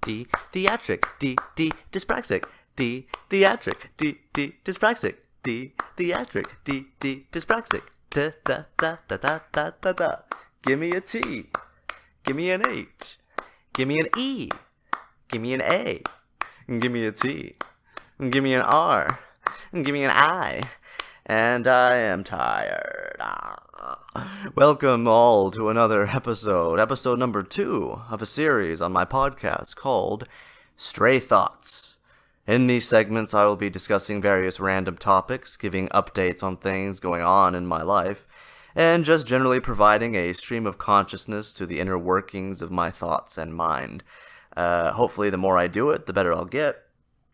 theatric, dyspraxic, theatric, dyspraxic, theatric, dyspraxic, da da da da da da da da. Give me a T, give me an H, give me an E, give me an A, give me a T, give me an R, give me an I, and I am tired. Welcome all to another episode number 2 of a series on my podcast called Stray Thoughts. In these segments, I will be discussing various random topics, giving updates on things going on in my life, and just generally providing a stream of consciousness to the inner workings of my thoughts and mind. Hopefully, the more I do it, the better I'll get,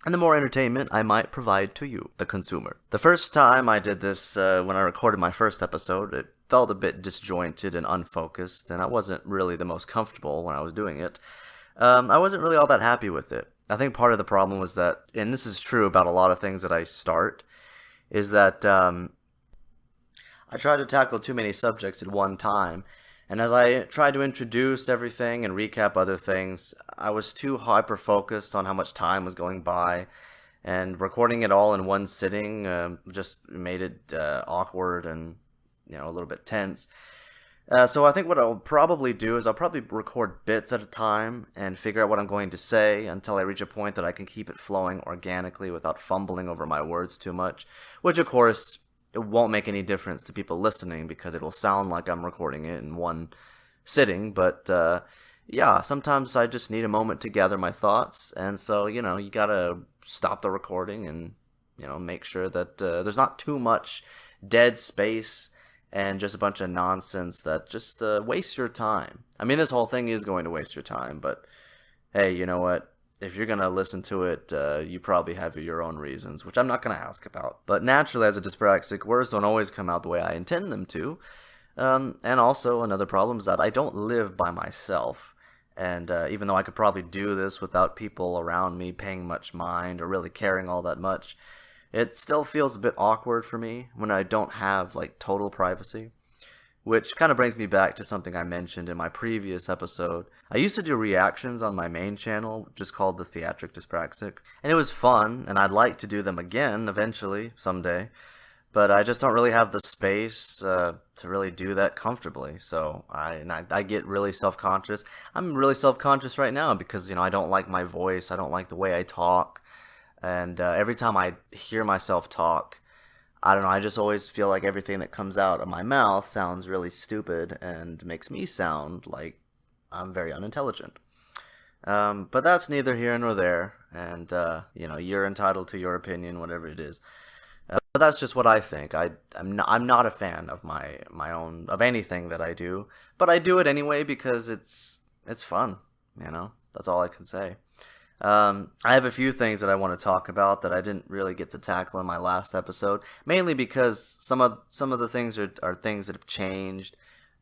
and the more entertainment I might provide to you, the consumer. The first time I did this, when I recorded my first episode, it felt a bit disjointed and unfocused, and I wasn't really the most comfortable when I was doing it. I wasn't really all that happy with it. I think part of the problem was that, and this is true about a lot of things that I start, is that I try to tackle too many subjects at one time, and as I tried to introduce everything and recap other things, I was too hyper-focused on how much time was going by, and recording it all in one sitting just made it awkward and, a little bit tense. So I think what I'll probably do is I'll probably record bits at a time and figure out what I'm going to say until I reach a point that I can keep it flowing organically without fumbling over my words too much, which of course it won't make any difference to people listening because it will sound like I'm recording it in one sitting, but yeah, sometimes I just need a moment to gather my thoughts, and so, you gotta stop the recording and, make sure that there's not too much dead space and just a bunch of nonsense that just wastes your time. I mean, this whole thing is going to waste your time, but hey, you know what? If you're going to listen to it, you probably have your own reasons, which I'm not going to ask about. But naturally, as a dyspraxic, words don't always come out the way I intend them to. And also, another problem is that I don't live by myself. And even though I could probably do this without people around me paying much mind or really caring all that much, it still feels a bit awkward for me when I don't have, total privacy. Which kind of brings me back to something I mentioned in my previous episode. I used to do reactions on my main channel, just called the Theatric Dyspraxic. And it was fun, and I'd like to do them again, eventually, someday. But I just don't really have the space to really do that comfortably. So I get really self-conscious. I'm really self-conscious right now because, I don't like my voice. I don't like the way I talk. And every time I hear myself talk, I don't know, I just always feel like everything that comes out of my mouth sounds really stupid and makes me sound like I'm very unintelligent. But that's neither here nor there, and, you're entitled to your opinion, whatever it is. But that's just what I think. I'm not a fan of my own, of anything that I do, but I do it anyway because it's fun, that's all I can say. I have a few things that I want to talk about that I didn't really get to tackle in my last episode, mainly because some of the things are things that have changed,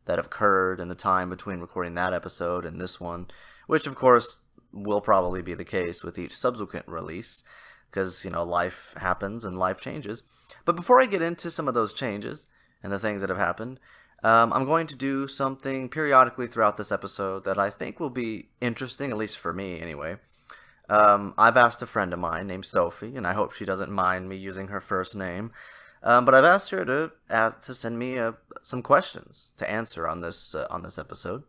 that have occurred in the time between recording that episode and this one, which of course will probably be the case with each subsequent release, because, life happens and life changes. But before I get into some of those changes and the things that have happened, I'm going to do something periodically throughout this episode that I think will be interesting, at least for me anyway. I've asked a friend of mine named Sophie, and I hope she doesn't mind me using her first name, but I've asked her to send me some questions to answer on this episode.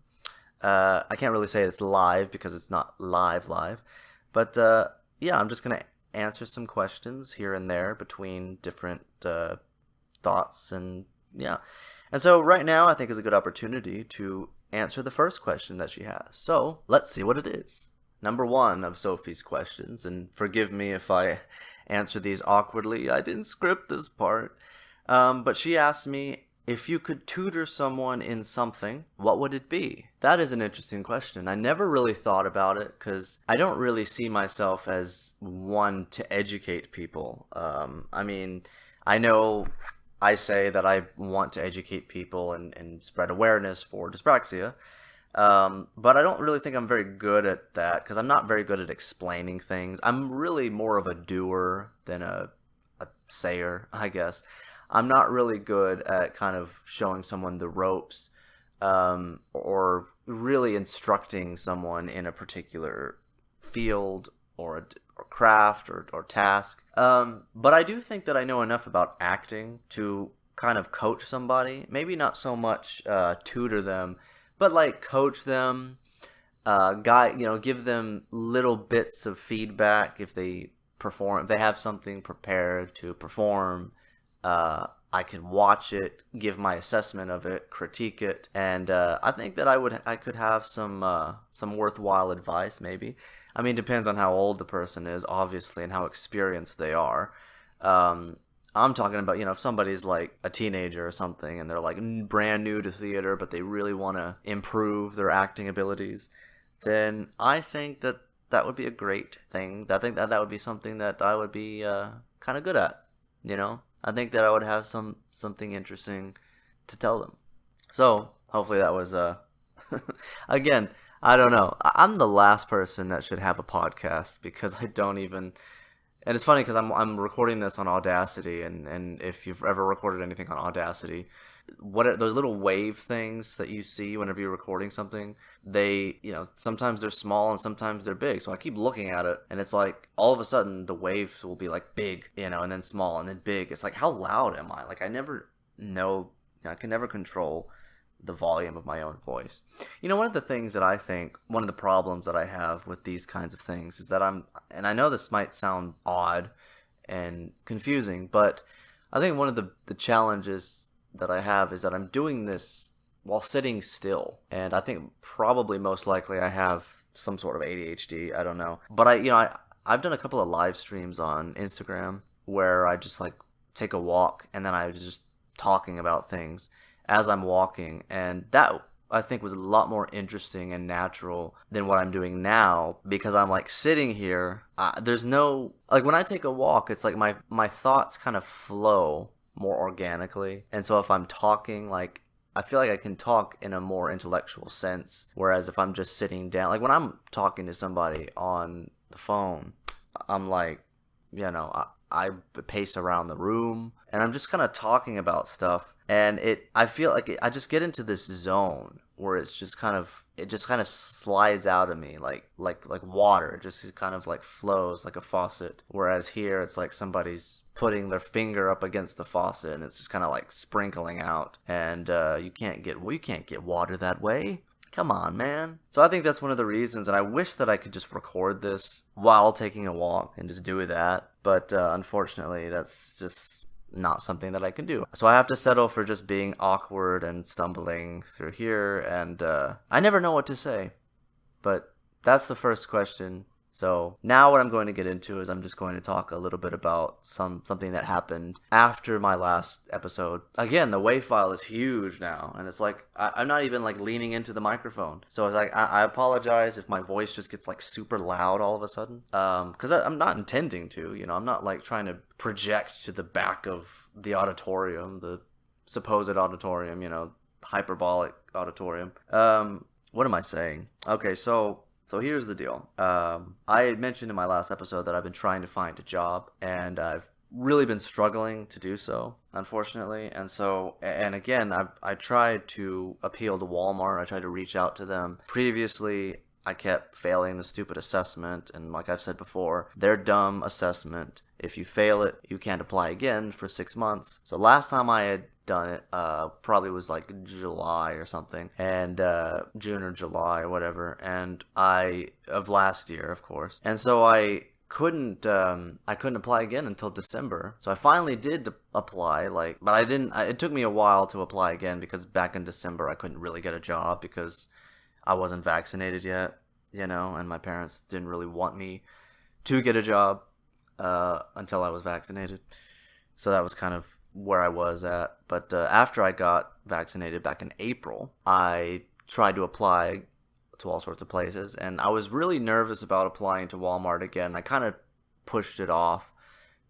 I can't really say it's live because it's not live, but yeah, I'm just going to answer some questions here and there between different thoughts, and yeah. And so right now I think is a good opportunity to answer the first question that she has. So let's see what it is. Number 1 of Sophie's questions, and forgive me if I answer these awkwardly, I didn't script this part, but she asked me, if you could tutor someone in something, what would it be? That is an interesting question. I never really thought about it, because I don't really see myself as one to educate people. I mean, I know I say that I want to educate people and spread awareness for dyspraxia, but I don't really think I'm very good at that, because I'm not very good at explaining things. I'm really more of a doer than a sayer, I guess. I'm not really good at kind of showing someone the ropes, or really instructing someone in a particular field or craft or task. But I do think that I know enough about acting to kind of coach somebody. Maybe not so much tutor them, but like coach them, give them little bits of feedback if they perform, if they have something prepared to perform. I could watch it, give my assessment of it, critique it, and I think that I could have some worthwhile advice. Maybe, I mean, depends on how old the person is, obviously, and how experienced they are. I'm talking about, if somebody's like a teenager or something, and they're like brand new to theater, but they really want to improve their acting abilities, then I think that would be a great thing. I think that would be something that I would be kind of good at. I think that I would have something interesting to tell them. So hopefully that was again, I don't know. I'm the last person that should have a podcast because I don't even. And it's funny because I'm recording this on Audacity, and if you've ever recorded anything on Audacity, those little wave things that you see whenever you're recording something, they, sometimes they're small and sometimes they're big. So I keep looking at it, and it's like all of a sudden the waves will be like big, and then small and then big. It's like, how loud am I? Like I never know, I can never control the volume of my own voice. One of the things that I think, one of the problems that I have with these kinds of things is that and I know this might sound odd and confusing, but I think one of the challenges that I have is that I'm doing this while sitting still. And I think probably most likely I have some sort of ADHD. I don't know. But I've done a couple of live streams on Instagram where I just like take a walk and then I was just talking about things as I'm walking, and that I think was a lot more interesting and natural than what I'm doing now, because I'm like sitting here. There's no, like, when I take a walk, it's like my thoughts kind of flow more organically, and so if I'm talking, like, I feel like I can talk in a more intellectual sense, whereas if I'm just sitting down, like when I'm talking to somebody on the phone, I'm like, I pace around the room and I'm just kind of talking about stuff, and I feel like I just get into this zone where it just kind of slides out of me like water. It just kind of like flows like a faucet, whereas here it's like somebody's putting their finger up against the faucet and it's just kind of like sprinkling out, and you can't get water that way. Come on, man. So I think that's one of the reasons, and I wish that I could just record this while taking a walk and just do that. But unfortunately, that's just not something that I can do. So I have to settle for just being awkward and stumbling through here, and I never know what to say. But that's the first question. So now what I'm going to get into is I'm just going to talk a little bit about something that happened after my last episode. Again, the WAV file is huge now, and it's like I'm not even like leaning into the microphone. So it's like I apologize if my voice just gets like super loud all of a sudden, because I'm not intending to. I'm not like trying to project to the back of the auditorium, the supposed auditorium, hyperbolic auditorium. What am I saying? Okay, so here's the deal. I had mentioned in my last episode that I've been trying to find a job, and I've really been struggling to do so, unfortunately. And again, I tried to appeal to Walmart. I tried to reach out to them. Previously, I kept failing the stupid assessment, and like I've said before, their dumb assessment, if you fail it, you can't apply again for 6 months. So last time I had done it, probably was like July or something, and June or July or whatever, and of last year, of course. And so I couldn't apply again until December. So I finally did apply, but I didn't. It took me a while to apply again because back in December I couldn't really get a job because I wasn't vaccinated yet, and my parents didn't really want me to get a job until I was vaccinated. So that was kind of where I was at. But after I got vaccinated back in April, I tried to apply to all sorts of places, and I was really nervous about applying to Walmart again. I kind of pushed it off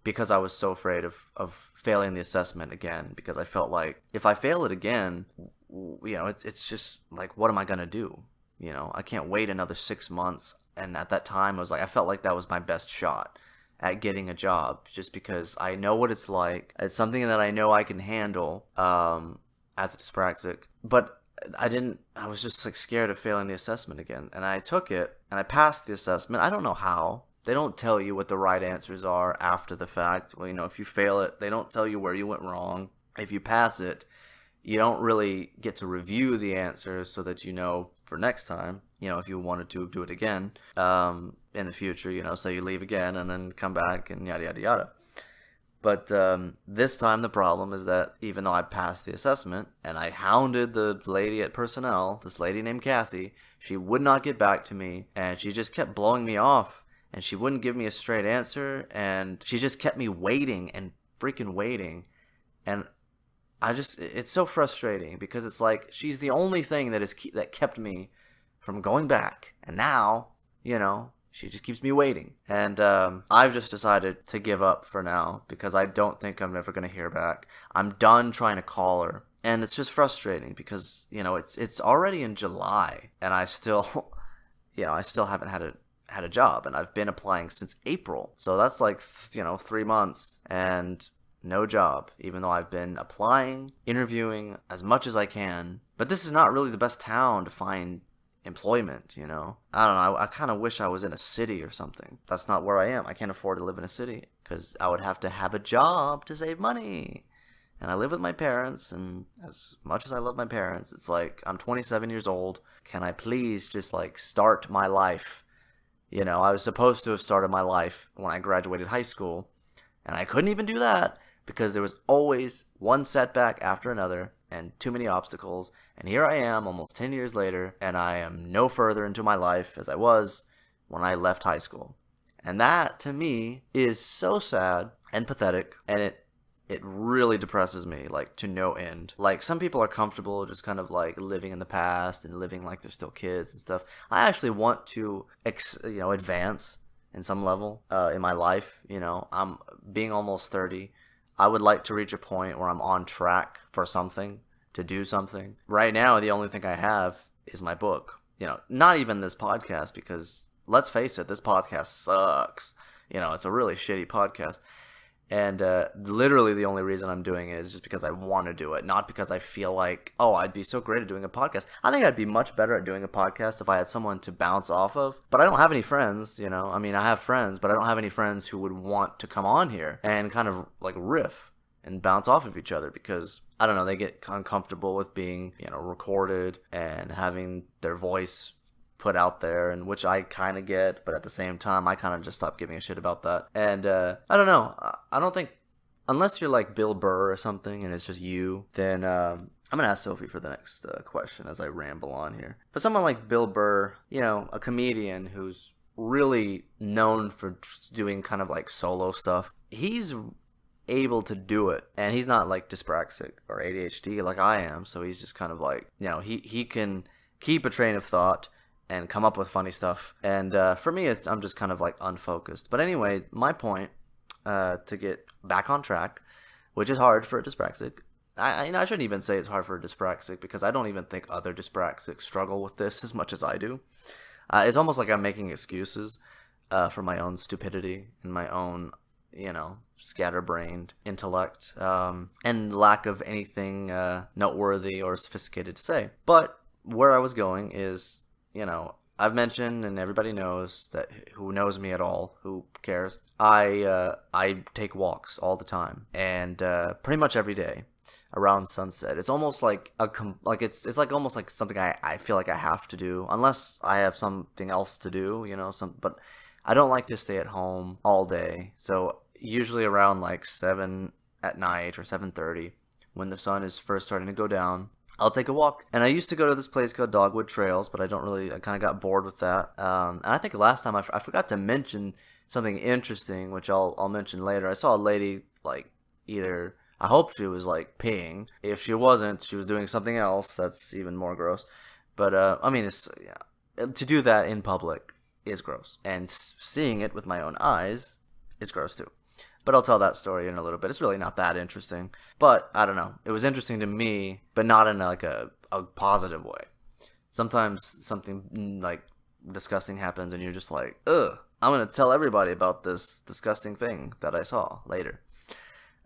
because I was so afraid of failing the assessment again, because I felt like if I fail it again, it's just like, what am I gonna do? I can't wait another 6 months. And at that time, I felt like that was my best shot at getting a job, just because I know what it's like. It's something that I know I can handle as a dyspraxic. But I was just like scared of failing the assessment again. And I took it and I passed the assessment. I don't know how. They don't tell you what the right answers are after the fact. Well, if you fail it, they don't tell you where you went wrong. If you pass it, you don't really get to review the answers so that for next time, if you wanted to do it again in the future, say you leave again and then come back and yada, yada, yada. But this time the problem is that even though I passed the assessment and I hounded the lady at personnel, this lady named Kathy, she would not get back to me and she just kept blowing me off and she wouldn't give me a straight answer and she just kept me waiting and freaking waiting. And it's so frustrating because it's like she's the only thing that kept me from going back. And now, she just keeps me waiting. And I've just decided to give up for now because I don't think I'm ever going to hear back. I'm done trying to call her. And it's just frustrating because, it's already in July and I still, I still haven't had a job. And I've been applying since April. So that's like, 3 months and no job, even though I've been applying, interviewing as much as I can. But this is not really the best town to find employment, I don't know. I kind of wish I was in a city or something. That's not where I am. I can't afford to live in a city because I would have to have a job to save money. And I live with my parents, and as much as I love my parents, it's like I'm 27 years old. Can I please just start my life? I was supposed to have started my life when I graduated high school, and I couldn't even do that because there was always one setback after another and too many obstacles. And here I am almost 10 years later, and I am no further into my life as I was when I left high school. And that, to me, is so sad and pathetic, and it really depresses me, to no end. Some people are comfortable just kind of living in the past and living like they're still kids and stuff. I actually want to, advance in some level in my life. I'm being almost 30. I would like to reach a point where I'm on track for something, to do something. Right now, the only thing I have is my book. Not even this podcast, because let's face it, this podcast sucks. It's a really shitty podcast. And literally the only reason I'm doing it is just because I want to do it, not because I feel like, oh, I'd be so great at doing a podcast. I think I'd be much better at doing a podcast if I had someone to bounce off of. But I don't have any friends, I mean, I have friends, but I don't have any friends who would want to come on here and kind of riff and bounce off of each other because, I don't know, they get uncomfortable with being, recorded and having their voice put out there, and which I kind of get, but at the same time I kind of just stopped giving a shit about that. And I don't know, I don't think, unless you're like Bill Burr or something and it's just you, then I'm gonna ask Sophie for the next question as I ramble on here. But someone like Bill Burr, a comedian who's really known for doing kind of solo stuff, he's able to do it, and he's not dyspraxic or ADHD like I am, so he's just kind of he can keep a train of thought and come up with funny stuff. And for me, I'm just kind of unfocused. But anyway, my point, to get back on track, which is hard for a dyspraxic. I shouldn't even say it's hard for a dyspraxic because I don't even think other dyspraxics struggle with this as much as I do. It's almost like I'm making excuses for my own stupidity and my own, scatterbrained intellect and lack of anything noteworthy or sophisticated to say. But where I was going is, I've mentioned, and everybody knows that who knows me at all, who cares, I take walks all the time, and pretty much every day around sunset. It's almost like it's almost like something I feel like I have to do, unless I have something else to do, but I don't like to stay at home all day. So usually around 7 at night or 7:30, when the sun is first starting to go down, I'll take a walk. And I used to go to this place called Dogwood Trails, but I kind of got bored with that. And I think last time I forgot to mention something interesting, which I'll mention later. I saw a lady, either, I hope she was peeing. If she wasn't, she was doing something else. That's even more gross. But I mean, to do that in public is gross, and seeing it with my own eyes is gross too. But I'll tell that story in a little bit. It's really not that interesting. But, I don't know. It was interesting to me, but not in a positive way. Sometimes something disgusting happens and you're just like, ugh, I'm going to tell everybody about this disgusting thing that I saw later.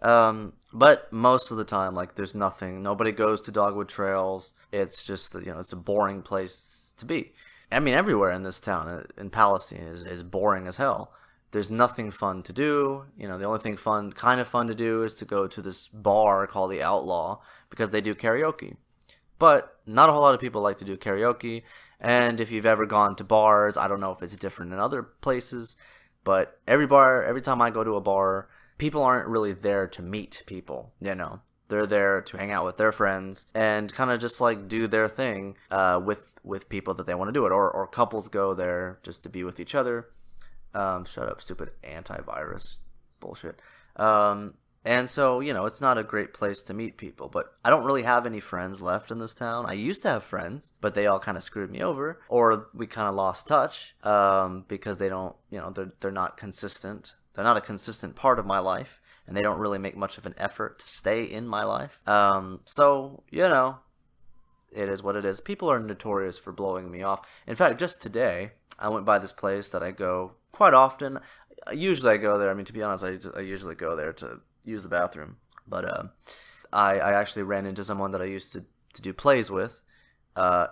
But most of the time, like, there's nothing. Nobody goes to Dogwood Trails. It's just, it's a boring place to be. I mean, everywhere in this town, in Palestine, is boring as hell. There's nothing fun to do. The only thing kind of fun to do is to go to this bar called the Outlaw because they do karaoke. But not a whole lot of people like to do karaoke. And if you've ever gone to bars, I don't know if it's different in other places, but every time I go to a bar, people aren't really there to meet people, They're there to hang out with their friends and kind of just like do their thing with people that they want to do it. Or couples go there just to be with each other. Shut up, stupid antivirus bullshit. And so, it's not a great place to meet people. But I don't really have any friends left in this town. I used to have friends, but they all kind of screwed me over. Or we kind of lost touch because they don't, they're not consistent. They're not a consistent part of my life. And they don't really make much of an effort to stay in my life. So, it is what it is. People are notorious for blowing me off. In fact, just today, I went by this place that I go quite often. Usually I go there. I mean, to be honest, I usually go there to use the bathroom. But I actually ran into someone that I used to do plays with.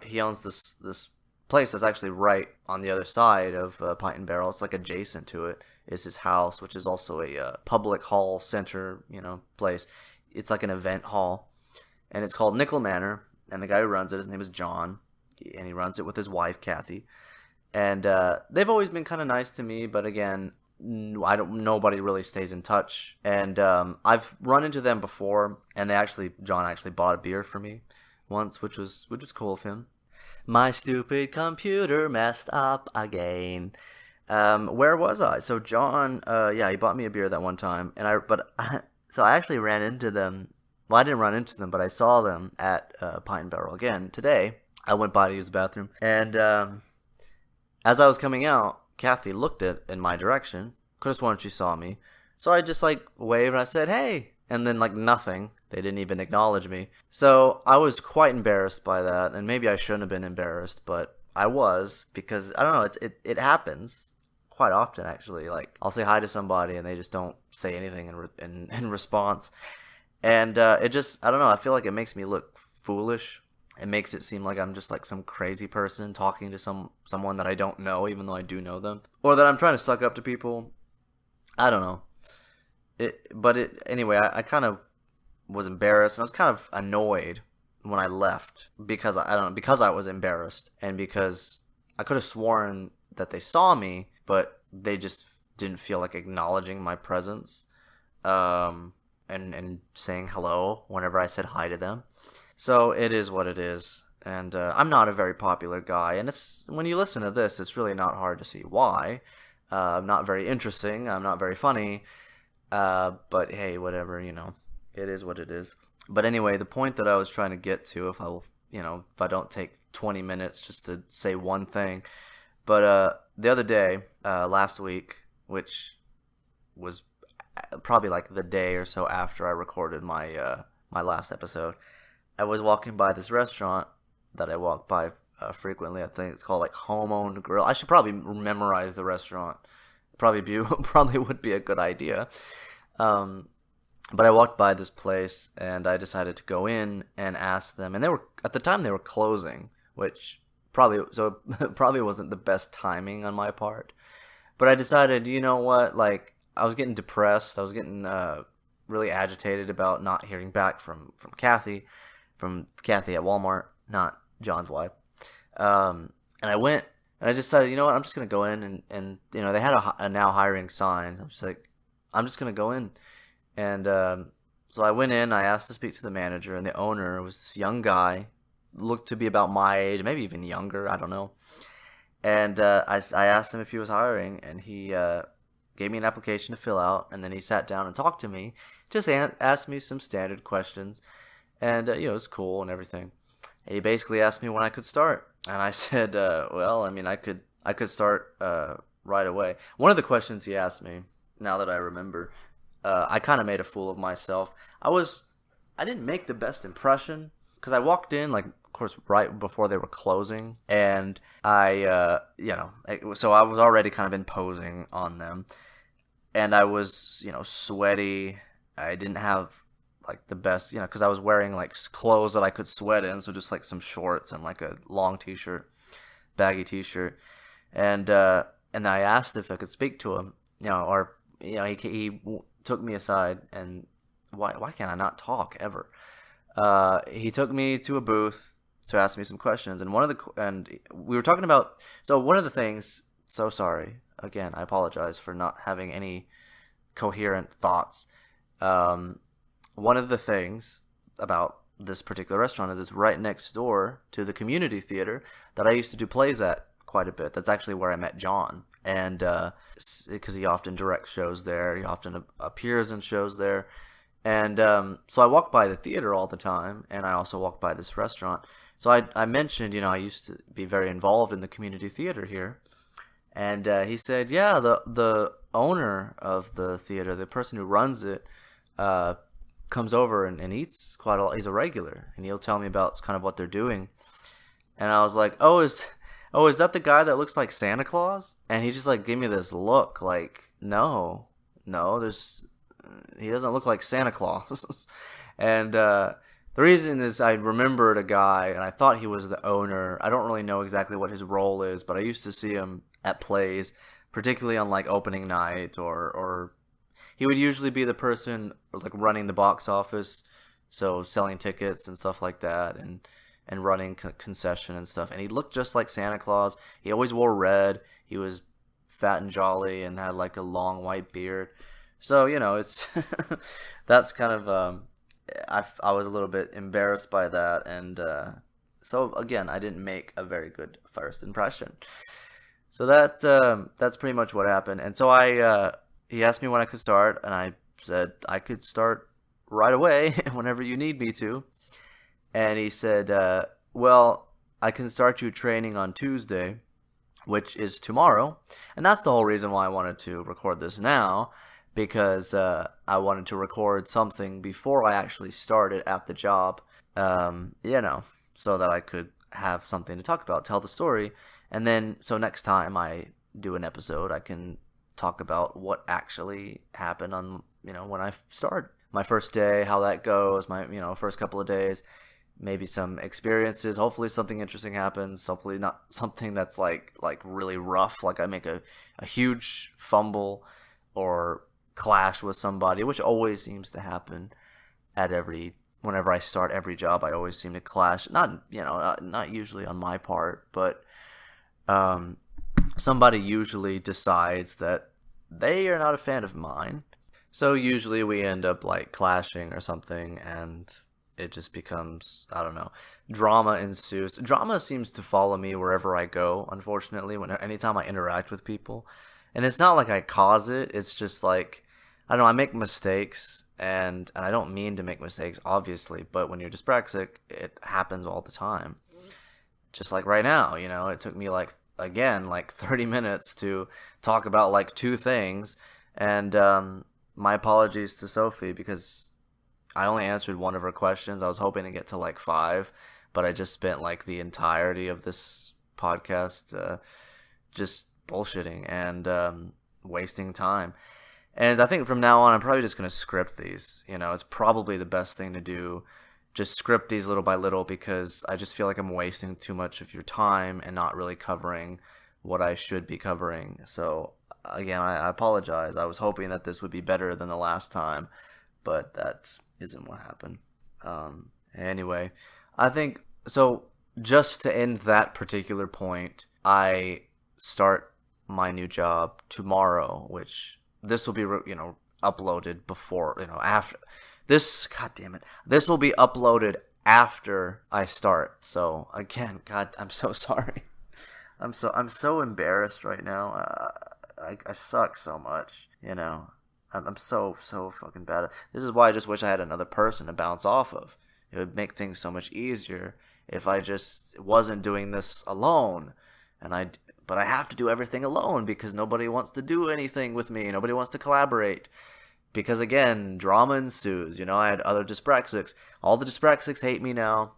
He owns this place that's actually right on the other side of Pint and Barrel. It's like adjacent to it is his house, which is also a public hall center, place. It's like an event hall. And it's called Nickel Manor. And the guy who runs it, his name is John. And he runs it with his wife, Kathy. And they've always been kind of nice to me, but again, nobody really stays in touch. And I've run into them before, and John actually bought a beer for me once, which was cool of him. My stupid computer messed up again. Where was I? So John, he bought me a beer that one time, so I actually ran into them. Well, I didn't run into them, but I saw them at Pine and Barrel again today. I went by to use the bathroom, and as I was coming out, Kathy looked in my direction. Could have sworn she saw me, so I just waved and I said, "Hey," and then nothing. They didn't even acknowledge me. So I was quite embarrassed by that, and maybe I shouldn't have been embarrassed, but I was because I don't know. It happens quite often actually. I'll say hi to somebody and they just don't say anything in response. And it just, I don't know, I feel like it makes me look foolish. It makes it seem like I'm just some crazy person talking to someone that I don't know, even though I do know them. Or that I'm trying to suck up to people. I don't know. Anyway, I kind of was embarrassed, and I was kind of annoyed when I left. Because, because I was embarrassed. And because I could have sworn that they saw me, but they just didn't feel like acknowledging my presence. And saying hello whenever I said hi to them. So it is what it is. And I'm not a very popular guy. And when you listen to this, it's really not hard to see why. I'm not very interesting. I'm not very funny. But hey, whatever, it is what it is. But anyway, the point that I was trying to get to, if I don't take 20 minutes just to say one thing. But the other day, last week, which was probably the day or so after I recorded my my last episode, I was walking by this restaurant that I walk by frequently. I think it's called Home Owned Grill. I should probably memorize the restaurant. Probably would be a good idea. But I walked by this place and I decided to go in and ask them. And at the time they were closing, which probably wasn't the best timing on my part. But I decided, you know what, I was getting depressed. I was getting really agitated about not hearing back from Kathy at Walmart, not John's wife. And I went and I decided, you know what, I'm just gonna go in and they had a now hiring sign. I'm just gonna go in, and so I went in. I asked to speak to the manager, and the owner was this young guy, looked to be about my age, maybe even younger. I don't know. And I asked him if he was hiring, and he gave me an application to fill out, and then he sat down and talked to me, just asked me some standard questions, and it was cool and everything. And he basically asked me when I could start, and I said, well, I mean, I could start right away. One of the questions he asked me, now that I remember, I kind of made a fool of myself. I didn't make the best impression, because I walked in, of course, right before they were closing, and so I was already kind of imposing on them, and I was, sweaty, I didn't have like the best, because I was wearing like clothes that I could sweat in, so just like some shorts and like a long t-shirt, baggy t-shirt, and I asked if I could speak to him, or he took me aside, and why can't I not talk ever? He took me to a booth to ask me some questions, and we were talking about, so one of the things. So sorry again. I apologize for not having any coherent thoughts. One of the things about this particular restaurant is it's right next door to the community theater that I used to do plays at quite a bit. That's actually where I met John, and because he often directs shows there, he often appears in shows there, and so I walk by the theater all the time, and I also walk by this restaurant. So I mentioned, I used to be very involved in the community theater here, and he said, yeah, the owner of the theater, the person who runs it, comes over and eats quite a lot. He's a regular, and he'll tell me about kind of what they're doing. And I was like, is that the guy that looks like Santa Claus? And he just like gave me this look like, no, he doesn't look like Santa Claus. And the reason is I remembered a guy, and I thought he was the owner. I don't really know exactly what his role is, but I used to see him at plays, particularly on like opening night, or he would usually be the person like running the box office, so selling tickets and stuff like that, and running concession and stuff. And he looked just like Santa Claus. He always wore red. He was fat and jolly and had like a long white beard. So it's that's kind of I was a little bit embarrassed by that, and so again, I didn't make a very good first impression. So that's pretty much what happened. And so he asked me when I could start, and I said I could start right away whenever you need me to. And he said, well, I can start you training on Tuesday, which is tomorrow. And that's the whole reason why I wanted to record this now, because I wanted to record something before I actually started at the job, so that I could have something to talk about, tell the story. And then, so next time I do an episode, I can talk about what actually happened on, when I start. My first day, how that goes, my, first couple of days, maybe some experiences. Hopefully something interesting happens. Hopefully not something that's like really rough, like I make a huge fumble or clash with somebody, which always seems to happen whenever I start every job. I always seem to clash. Not usually on my part, but somebody usually decides that they are not a fan of mine. So usually we end up like clashing or something, and it just becomes, I don't know, drama ensues. Drama seems to follow me wherever I go, unfortunately, anytime I interact with people. And it's not like I cause it, it's just like, I don't know, I make mistakes, and I don't mean to make mistakes, obviously, but when you're dyspraxic, it happens all the time. Just like right now, it took me like 30 minutes to talk about like two things, and my apologies to Sophie, because I only answered one of her questions. I was hoping to get to like 5, but I just spent like the entirety of this podcast just bullshitting and wasting time. And I think from now on, I'm probably just going to script these. It's probably the best thing to do. Just script these little by little, because I just feel like I'm wasting too much of your time and not really covering what I should be covering. So again, I apologize. I was hoping that this would be better than the last time, but that isn't what happened. Anyway, I think, so just to end that particular point, I start my new job tomorrow, which this will be, uploaded before, after this, god damn it, this will be uploaded after I start. So again, god, I'm so sorry. I'm so embarrassed right now. I suck so much, I'm so fucking bad. This is why I just wish I had another person to bounce off of. It would make things so much easier if I just wasn't doing this alone. But I have to do everything alone because nobody wants to do anything with me. Nobody wants to collaborate. Because again, drama ensues. I had other dyspraxics. All the dyspraxics hate me now.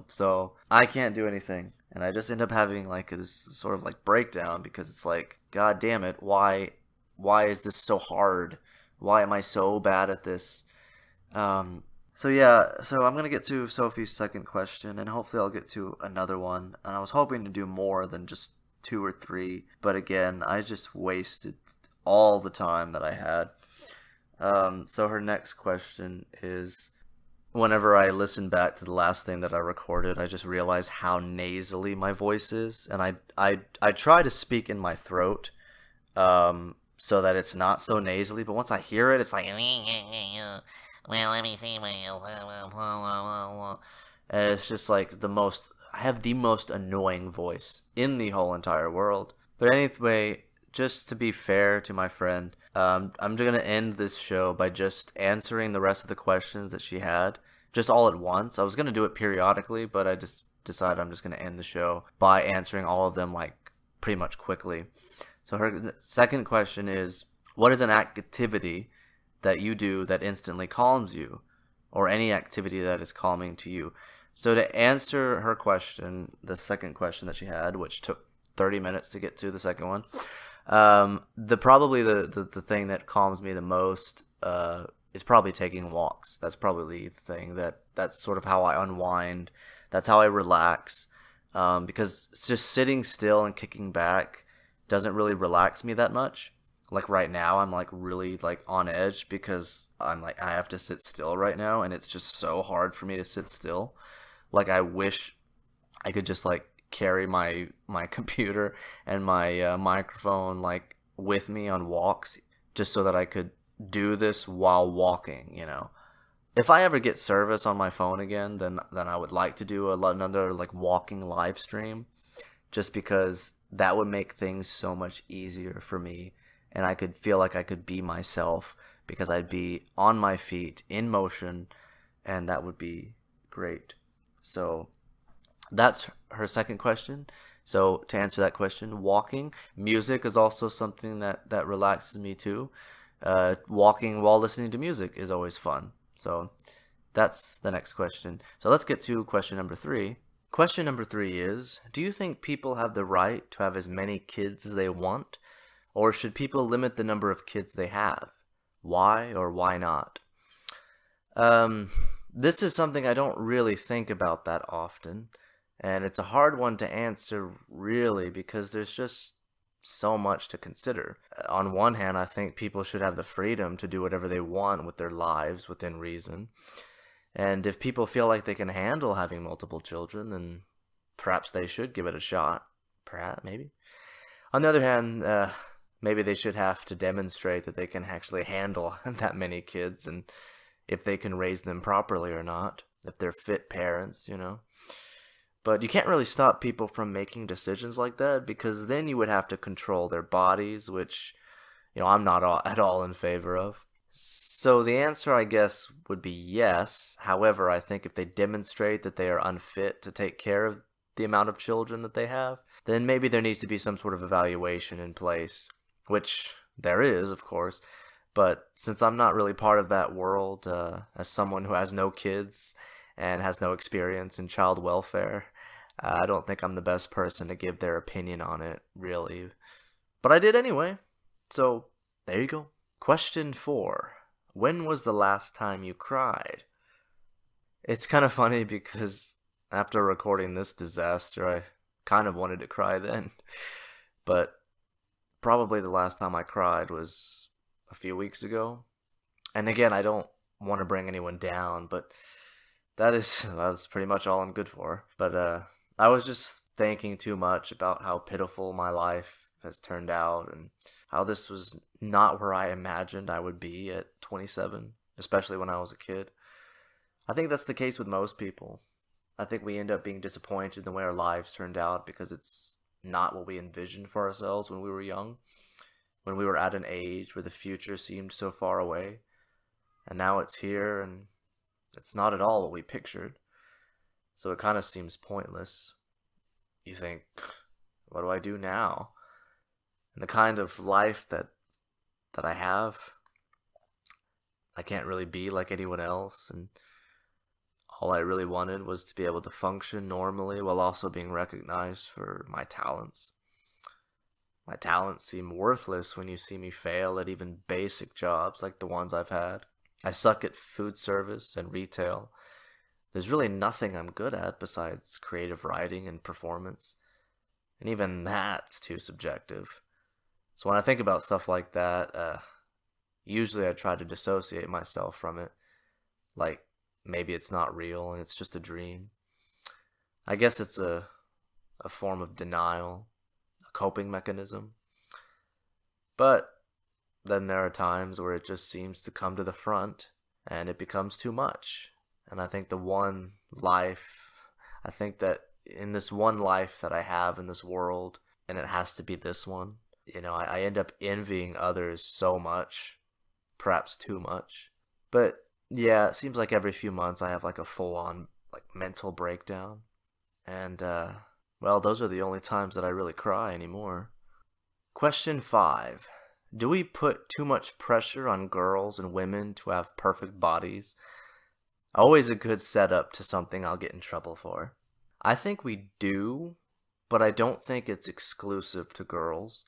So I can't do anything. And I just end up having like this sort of like breakdown, because it's like, god damn it, why is this so hard? Why am I so bad at this? So yeah, so I'm gonna get to Sophie's second question, and hopefully I'll get to another one. And I was hoping to do more than just 2 or 3, but again, I just wasted all the time that I had. So her next question is, whenever I listen back to the last thing that I recorded, I just realize how nasally my voice is, and I try to speak in my throat, so that it's not so nasally. But once I hear it, it's like, well, let me see, and it's just like the most. I have the most annoying voice in the whole entire world. But anyway, just to be fair to my friend, I'm gonna end this show by just answering the rest of the questions that she had, just all at once. I was gonna do it periodically, but I just decided I'm just gonna end the show by answering all of them like pretty much quickly. So her second question is, what is an activity that you do that instantly calms you, or any activity that is calming to you? So to answer her question, the second question that she had, which took 30 minutes to get to the second one, the thing that calms me the most is probably taking walks. That's probably the thing that's sort of how I unwind. That's how I relax. Because just sitting still and kicking back doesn't really relax me that much. Like right now, I'm like really like on edge because I'm like, I have to sit still right now, and it's just so hard for me to sit still. Like I wish I could just like carry my computer and my microphone like with me on walks, just so that I could do this while walking, you know. If I ever get service on my phone again, then I would like to do another like walking live stream, just because that would make things so much easier for me, and I could feel like I could be myself because I'd be on my feet in motion, and that would be great. So that's her second question. So to answer that question, walking, music is also something that relaxes me too. Walking while listening to music is always fun. So that's the next question. So let's get to question number 3. Question number 3 is, do you think people have the right to have as many kids as they want? Or should people limit the number of kids they have? Why or why not? This is something I don't really think about that often. And it's a hard one to answer, really, because there's just so much to consider. On one hand, I think people should have the freedom to do whatever they want with their lives within reason. And if people feel like they can handle having multiple children, then perhaps they should give it a shot. Perhaps, maybe. On the other hand, maybe they should have to demonstrate that they can actually handle that many kids, and if they can raise them properly or not, if they're fit parents, you know. But you can't really stop people from making decisions like that, because then you would have to control their bodies, which, you know, I'm not at all in favor of. So the answer, I guess, would be yes. However, I think if they demonstrate that they are unfit to take care of the amount of children that they have, then maybe there needs to be some sort of evaluation in place, which there is, of course. But since I'm not really part of that world, as someone who has no kids and has no experience in child welfare, I don't think I'm the best person to give their opinion on it, really. But I did anyway. So, there you go. Question 4. When was the last time you cried? It's kind of funny because after recording this disaster, I kind of wanted to cry then. But probably the last time I cried was a few weeks ago. And again, I don't want to bring anyone down, but that's pretty much all I'm good for. But I was just thinking too much about how pitiful my life has turned out, and how this was not where I imagined I would be at 27, especially when I was a kid. I think that's the case with most people. I think we end up being disappointed in the way our lives turned out because it's not what we envisioned for ourselves when we were young, when we were at an age where the future seemed so far away. And now it's here, and it's not at all what we pictured. So it kind of seems pointless. You think, what do I do now? And the kind of life that I have, I can't really be like anyone else, and all I really wanted was to be able to function normally while also being recognized for my talents. My talents seem worthless when you see me fail at even basic jobs like the ones I've had. I suck at food service and retail. There's really nothing I'm good at besides creative writing and performance. And even that's too subjective. So when I think about stuff like that, usually I try to dissociate myself from it. Like, maybe it's not real and it's just a dream. I guess it's a form of denial, a coping mechanism. But then there are times where it just seems to come to the front and it becomes too much. And I think I think that in this one life that I have in this world, and it has to be this one, I end up envying others so much, perhaps too much. But yeah, it seems like every few months I have like a full-on like mental breakdown. And well, those are the only times that I really cry anymore. Question 5. Do we put too much pressure on girls and women to have perfect bodies? Always a good setup to something I'll get in trouble for. I think we do, but I don't think it's exclusive to girls.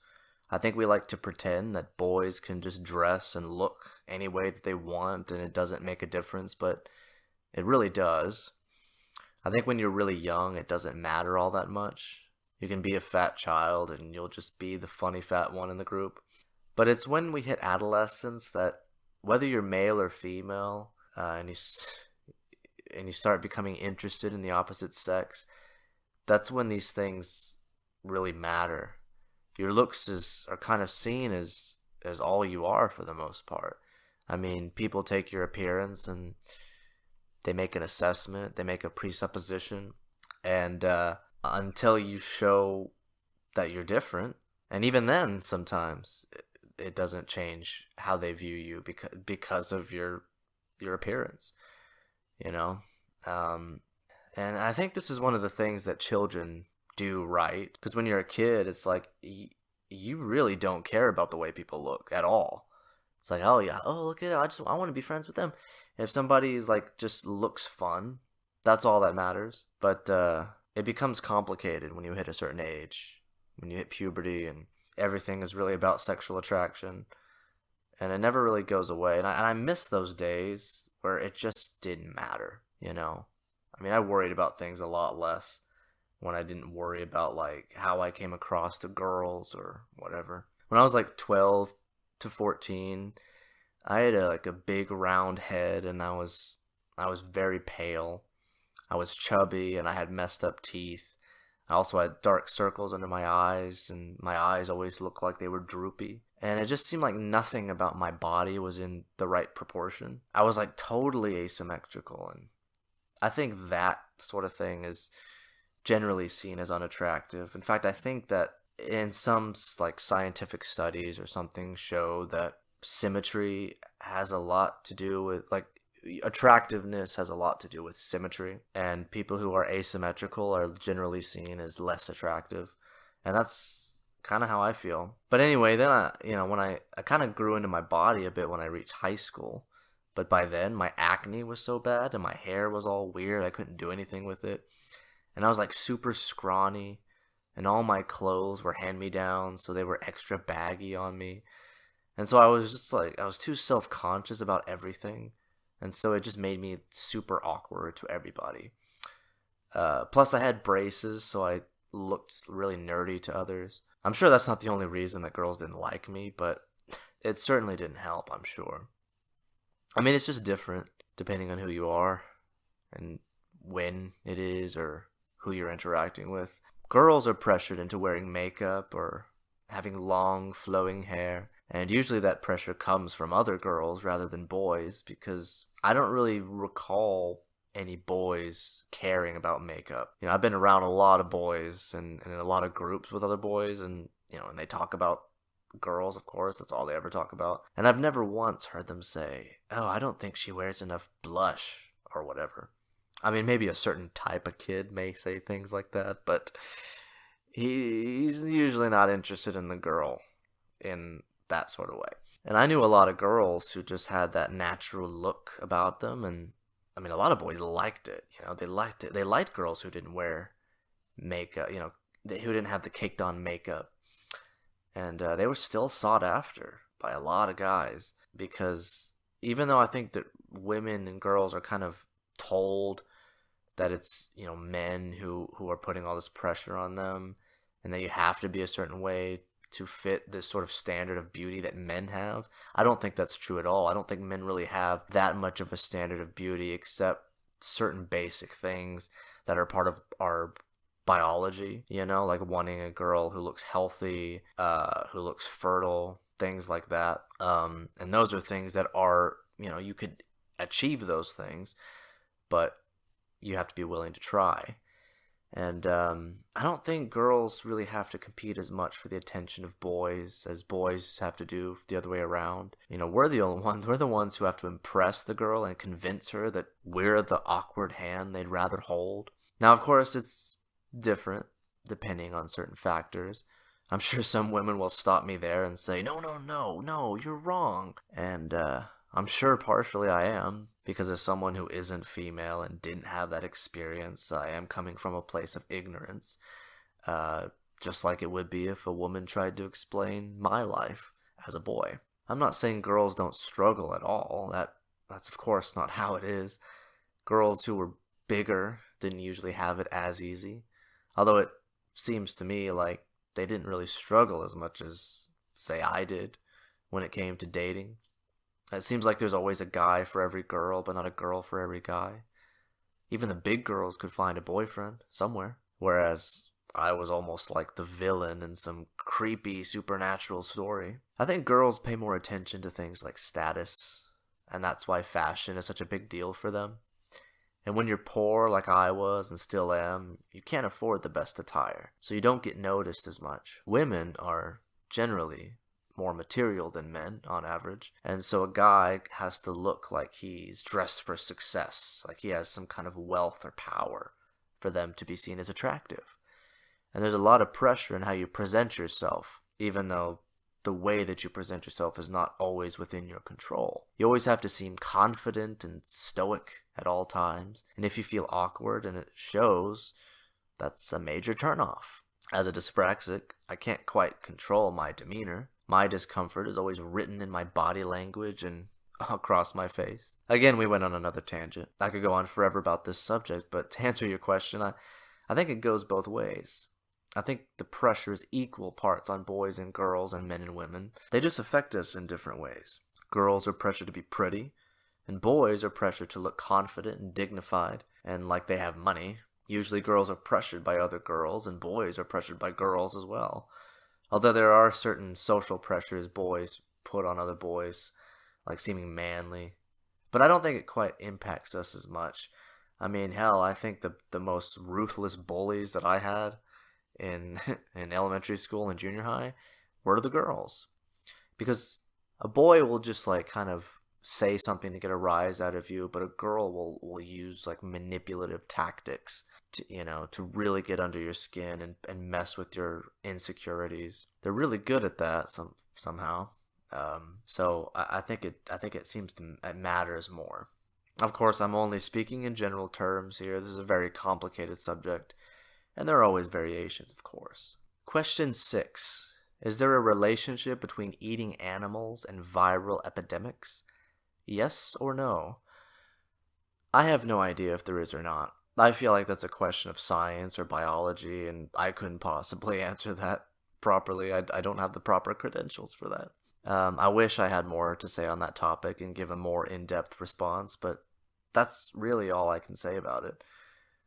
I think we like to pretend that boys can just dress and look any way that they want and it doesn't make a difference, but it really does. I think when you're really young, it doesn't matter all that much. You can be a fat child and you'll just be the funny fat one in the group. But it's when we hit adolescence that whether you're male or female, and you start becoming interested in the opposite sex, that's when these things really matter. Your looks are kind of seen as all you are for the most part. I mean, people take your appearance and they make an assessment, they make a presupposition, and until you show that you're different, and even then sometimes it doesn't change how they view you because of your appearance, and I think this is one of the things that children do right, because when you're a kid, it's like you really don't care about the way people look at all. It's like, oh yeah, oh look at it, I want to be friends with them. And if somebody's like just looks fun, that's all that matters. But it becomes complicated when you hit a certain age, when you hit puberty, and everything is really about sexual attraction, and it never really goes away. And I miss those days where it just didn't matter, I mean, I worried about things a lot less when I didn't worry about like how I came across to girls or whatever. When I was like 12 to 14, I had a big round head, and I was very pale. I was chubby and I had messed up teeth. I also had dark circles under my eyes, and my eyes always looked like they were droopy. And it just seemed like nothing about my body was in the right proportion. I was like totally asymmetrical, and I think that sort of thing is generally seen as unattractive. In fact, I think that in some like scientific studies or something show that symmetry has a lot to do with like attractiveness has a lot to do with symmetry, and people who are asymmetrical are generally seen as less attractive, and that's kind of how I feel. But anyway, then when I kind of grew into my body a bit when I reached high school, but by then my acne was so bad and my hair was all weird, I couldn't do anything with it, and I was like super scrawny, and all my clothes were hand-me-downs, so they were extra baggy on me, and so I was just like, I was too self-conscious about everything. And so it just made me super awkward to everybody. Plus, I had braces, so I looked really nerdy to others. I'm sure that's not the only reason that girls didn't like me, but it certainly didn't help, I'm sure. I mean, it's just different depending on who you are and when it is or who you're interacting with. Girls are pressured into wearing makeup or having long, flowing hair. And usually that pressure comes from other girls rather than boys, because I don't really recall any boys caring about makeup. I've been around a lot of boys and in a lot of groups with other boys, and and they talk about girls, of course, that's all they ever talk about. And I've never once heard them say, oh, I don't think she wears enough blush or whatever. I mean, maybe a certain type of kid may say things like that, but he's usually not interested in the girl in that sort of way. And I knew a lot of girls who just had that natural look about them, and I mean, a lot of boys liked it. They liked it. They liked girls who didn't wear makeup, who didn't have the caked on makeup. And they were still sought after by a lot of guys because even though I think that women and girls are kind of told that it's, men who are putting all this pressure on them and that you have to be a certain way to fit this sort of standard of beauty that men have. I don't think that's true at all. I don't think men really have that much of a standard of beauty except certain basic things that are part of our biology, like wanting a girl who looks healthy, who looks fertile, things like that. And those are things that are, you could achieve those things, but you have to be willing to try. And I don't think girls really have to compete as much for the attention of boys as boys have to do the other way around. We're the only ones. We're the ones who have to impress the girl and convince her that we're the awkward hand they'd rather hold. Now, of course, it's different depending on certain factors. I'm sure some women will stop me there and say, no, you're wrong. And I'm sure partially I am, because as someone who isn't female and didn't have that experience, I am coming from a place of ignorance, just like it would be if a woman tried to explain my life as a boy. I'm not saying girls don't struggle at all. That's of course not how it is. Girls who were bigger didn't usually have it as easy, although it seems to me like they didn't really struggle as much as, say, I did when it came to dating. It seems like there's always a guy for every girl, but not a girl for every guy. Even the big girls could find a boyfriend somewhere, whereas I was almost like the villain in some creepy supernatural story. I think girls pay more attention to things like status, and that's why fashion is such a big deal for them. And when you're poor like I was and still am, you can't afford the best attire, so you don't get noticed as much. Women are generally more material than men on average, and so a guy has to look like he's dressed for success, like he has some kind of wealth or power for them to be seen as attractive. And there's a lot of pressure in how you present yourself, even though the way that you present yourself is not always within your control. You always have to seem confident and stoic at all times, and if you feel awkward and it shows, that's a major turnoff. As a dyspraxic, I can't quite control my demeanor. My discomfort is always written in my body language and across my face. Again, we went on another tangent. I could go on forever about this subject, but to answer your question, I think it goes both ways. I think the pressure is equal parts on boys and girls and men and women. They just affect us in different ways. Girls are pressured to be pretty, and boys are pressured to look confident and dignified and like they have money. Usually girls are pressured by other girls, and boys are pressured by girls as well. Although there are certain social pressures boys put on other boys, like seeming manly. But I don't think it quite impacts us as much. I mean, hell, I think the most ruthless bullies that I had in elementary school and junior high were the girls. Because a boy will just like kind of say something to get a rise out of you, but a girl will use like manipulative tactics to really get under your skin and mess with your insecurities. They're really good at that somehow. So I think it seems to it matters more. Of course, I'm only speaking in general terms here. This is a very complicated subject, and there are always variations, of course. Question 6. Is there a relationship between eating animals and viral epidemics? Yes or no? I have no idea if there is or not. I feel like that's a question of science or biology, and I couldn't possibly answer that properly. I don't have the proper credentials for that. I wish I had more to say on that topic and give a more in-depth response, but that's really all I can say about it.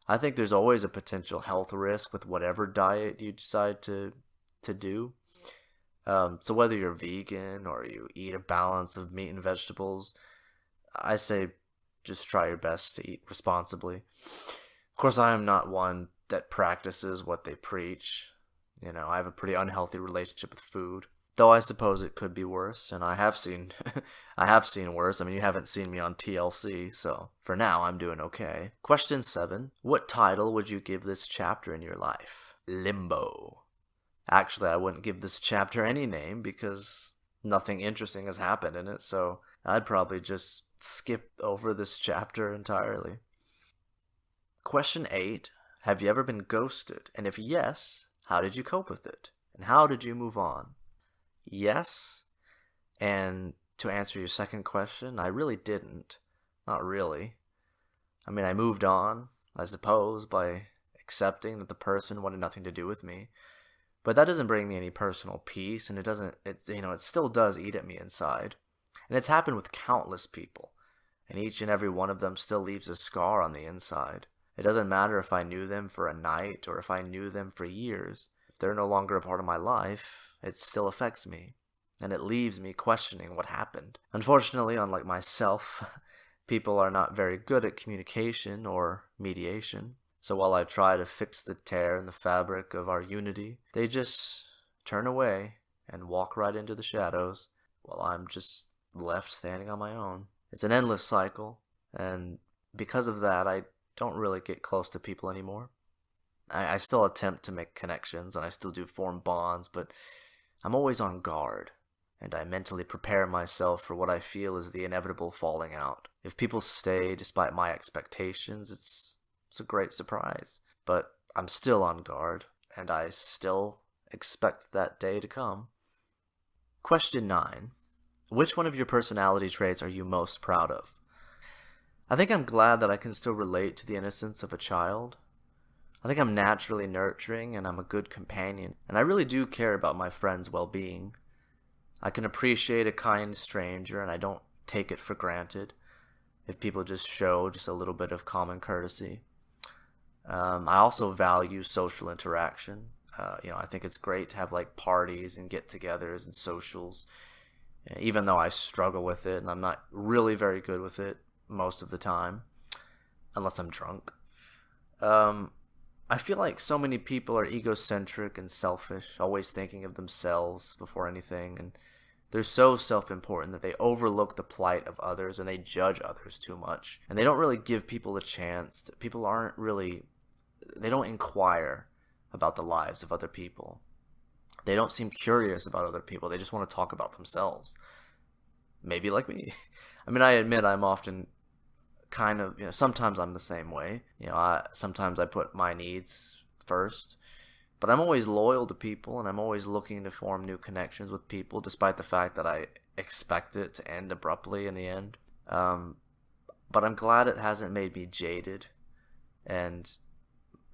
I think there's always a potential health risk with whatever diet you decide to do. So whether you're vegan or you eat a balance of meat and vegetables, I say just try your best to eat responsibly. Of course, I am not one that practices what they preach. I have a pretty unhealthy relationship with food. Though I suppose it could be worse, and I have seen worse. I mean, you haven't seen me on TLC, so for now I'm doing okay. Question 7. What title would you give this chapter in your life? Limbo. Actually, I wouldn't give this chapter any name because nothing interesting has happened in it, so I'd probably just skip over this chapter entirely. Question 8. Have you ever been ghosted? And if yes, how did you cope with it? And how did you move on? yes. And to answer your second question, I really didn't. Not really. I mean, I moved on, I suppose, by accepting that the person wanted nothing to do with me. But that doesn't bring me any personal peace, and it still does eat at me inside. And it's happened with countless people, and each and every one of them still leaves a scar on the inside. It doesn't matter if I knew them for a night or if I knew them for years. If they're no longer a part of my life, it still affects me, and it leaves me questioning what happened. Unfortunately, unlike myself, people are not very good at communication or mediation. So while I try to fix the tear in the fabric of our unity, they just turn away and walk right into the shadows while I'm just left standing on my own. It's an endless cycle, and because of that, I don't really get close to people anymore. I still attempt to make connections, and I still do form bonds, but I'm always on guard, and I mentally prepare myself for what I feel is the inevitable falling out. If people stay despite my expectations, it's a great surprise, but I'm still on guard, and I still expect that day to come. Question 9. Which one of your personality traits are you most proud of? I think I'm glad that I can still relate to the innocence of a child. I think I'm naturally nurturing, and I'm a good companion, and I really do care about my friends' well-being. I can appreciate a kind stranger, and I don't take it for granted if people just show just a little bit of common courtesy. I also value social interaction. I think it's great to have like parties and get-togethers and socials, even though I struggle with it and I'm not really very good with it most of the time, unless I'm drunk. I feel like so many people are egocentric and selfish, always thinking of themselves before anything, and they're so self-important that they overlook the plight of others and they judge others too much. And they don't really give people a chance. They don't inquire about the lives of other people. They don't seem curious about other people. They just want to talk about themselves. Maybe like me. I mean, I admit I'm often kind of, sometimes I'm the same way. Sometimes I put my needs first. But I'm always loyal to people, and I'm always looking to form new connections with people, despite the fact that I expect it to end abruptly in the end. But I'm glad it hasn't made me jaded, and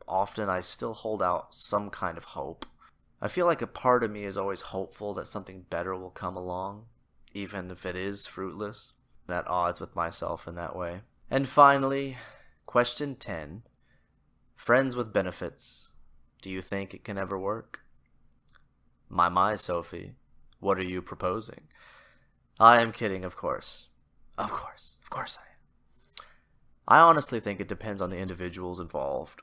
often I still hold out some kind of hope. I feel like a part of me is always hopeful that something better will come along, even if it is fruitless, and at odds with myself in that way. And finally, question 10. Friends with benefits. Do you think it can ever work? My, Sophie. What are you proposing? I am kidding, of course. Of course I am. I honestly think it depends on the individuals involved.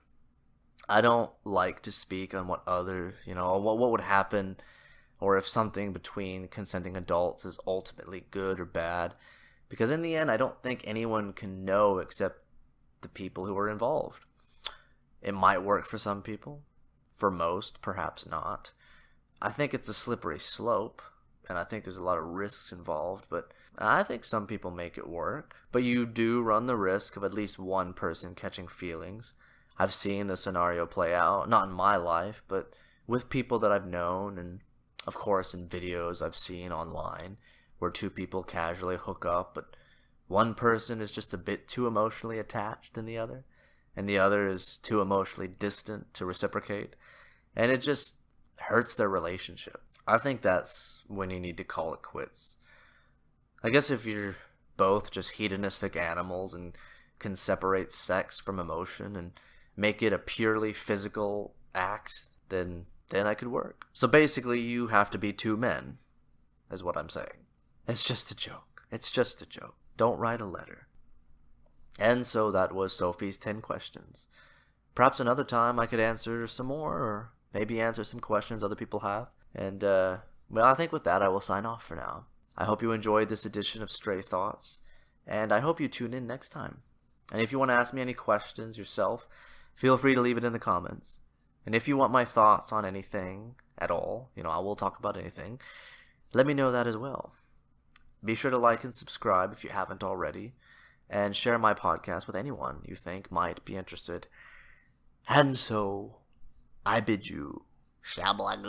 I don't like to speak on what what would happen, or if something between consenting adults is ultimately good or bad, because in the end, I don't think anyone can know except the people who are involved. It might work for some people. For most, perhaps not. I think it's a slippery slope, and I think there's a lot of risks involved, but I think some people make it work. But you do run the risk of at least one person catching feelings. I've seen the scenario play out, not in my life, but with people that I've known, and of course in videos I've seen online, where two people casually hook up, but one person is just a bit too emotionally attached than the other, and the other is too emotionally distant to reciprocate, and it just hurts their relationship. I think that's when you need to call it quits. I guess if you're both just hedonistic animals and can separate sex from emotion and make it a purely physical act, then I could work. So basically, you have to be two men, is what I'm saying. It's just a joke. It's just a joke. Don't write a letter. And so that was Sophie's 10 questions. Perhaps another time I could answer some more, or maybe answer some questions other people have. And, I think with that I will sign off for now. I hope you enjoyed this edition of Stray Thoughts, and I hope you tune in next time. And if you want to ask me any questions yourself, feel free to leave it in the comments. And if you want my thoughts on anything at all, I will talk about anything, let me know that as well. Be sure to like and subscribe if you haven't already, and share my podcast with anyone you think might be interested. And so, I bid you, shablagoo.